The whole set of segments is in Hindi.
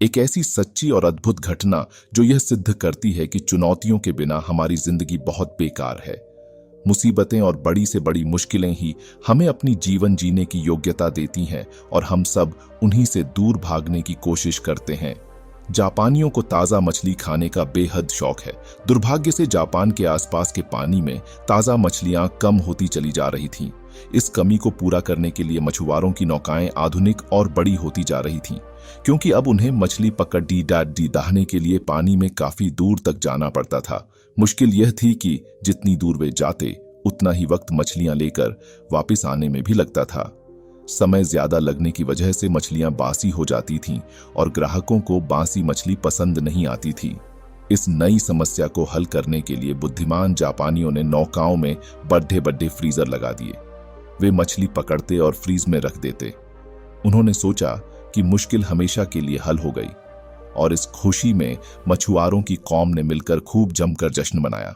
एक ऐसी सच्ची और अद्भुत घटना जो यह सिद्ध करती है कि चुनौतियों के बिना हमारी जिंदगी बहुत बेकार है। मुसीबतें और बड़ी से बड़ी मुश्किलें ही हमें अपनी जीवन जीने की योग्यता देती हैं और हम सब उन्हीं से दूर भागने की कोशिश करते हैं। जापानियों को ताज़ा मछली खाने का बेहद शौक है। दुर्भाग्य से जापान के आसपास के पानी में ताज़ा मछलियां कम होती चली जा रही थीं। इस कमी को पूरा करने के लिए मछुआरों की नौकाएं आधुनिक और बड़ी होती जा रही थीं, क्योंकि अब उन्हें मछली पकड़ी दाहने के लिए पानी में काफी दूर तक जाना पड़ता था। मुश्किल यह थी कि जितनी दूर वे जाते उतना ही वक्त मछलियां लेकर वापस आने में भी लगता था। समय ज्यादा लगने की वजह से मछलियां बासी हो जाती थीं और ग्राहकों को बासी मछली पसंद नहीं आती थी। इस नई समस्या को हल करने के लिए बुद्धिमान जापानियों ने नौकाओं में बड़े बड़े फ्रीजर लगा दिए। वे मछली पकड़ते और फ्रीज में रख देते। उन्होंने सोचा कि मुश्किल हमेशा के लिए हल हो गई और इस खुशी में मछुआरों की कौम ने मिलकर खूब जमकर जश्न मनाया।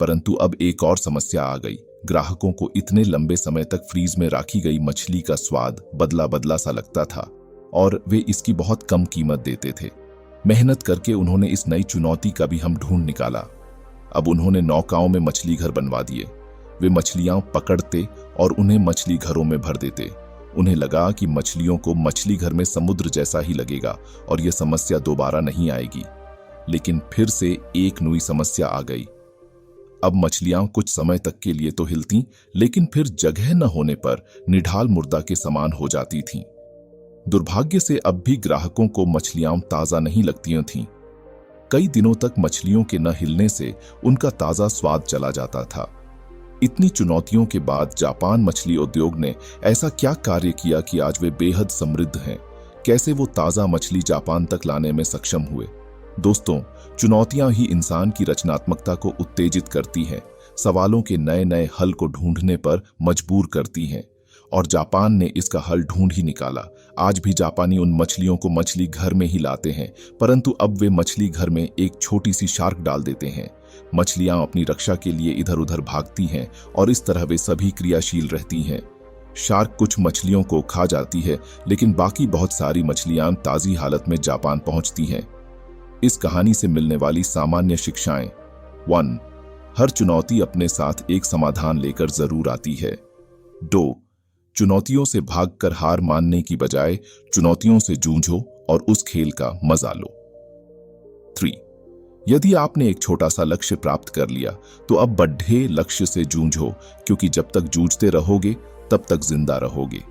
परंतु अब एक और समस्या आ गई। ग्राहकों को इतने लंबे समय तक फ्रीज में रखी गई मछली का स्वाद बदला बदला सा लगता था और वे इसकी बहुत कम कीमत देते थे। मेहनत करके उन्होंने इस नई चुनौती का भी हम ढूंढ निकाला। अब उन्होंने नौकाओं में मछली घर बनवा दिए। वे मछलियां पकड़ते और उन्हें मछली घरों में भर देते। उन्हें लगा कि मछलियों को मछली घर में समुद्र जैसा ही लगेगा और यह समस्या दोबारा नहीं आएगी। लेकिन फिर से एक नई समस्या आ गई। अब मछलियां कुछ समय तक के लिए तो हिलती, लेकिन फिर जगह न होने पर निढाल मुर्दा के समान हो जाती थीं। दुर्भाग्य से अब भी ग्राहकों को मछलियां ताजा नहीं लगती थीं। कई दिनों तक मछलियों के न हिलने से उनका ताजा स्वाद चला जाता था। इतनी चुनौतियों के बाद जापान मछली उद्योग ने ऐसा क्या कार्य किया कि आज वे बेहद समृद्ध हैं? कैसे वो ताजा मछली जापान तक लाने में सक्षम हुए? दोस्तों, चुनौतियां ही इंसान की रचनात्मकता को उत्तेजित करती हैं, सवालों के नए नए हल को ढूंढने पर मजबूर करती हैं, और जापान ने इसका हल ढूंढ ही निकाला। आज भी जापानी उन मछलियों को मछली घर में ही लाते हैं, परंतु अब वे मछली घर में एक छोटी सी शार्क डाल देते हैं। मछलियां अपनी रक्षा के लिए इधर उधर भागती हैं और इस तरह वे सभी क्रियाशील रहती हैं। शार्क कुछ मछलियों को खा जाती है, लेकिन बाकी बहुत सारी मछलियां ताजी हालत में जापान पहुंचती हैं। इस कहानी से मिलने वाली सामान्य शिक्षाएं: 1. हर चुनौती अपने साथ एक समाधान लेकर जरूर आती है। 2. चुनौतियों से भागकर हार मानने की बजाय चुनौतियों से जूझो और उस खेल का मजा लो। 3. यदि आपने एक छोटा सा लक्ष्य प्राप्त कर लिया तो अब बड़े लक्ष्य से जूझो, क्योंकि जब तक जूझते रहोगे तब तक जिंदा रहोगे।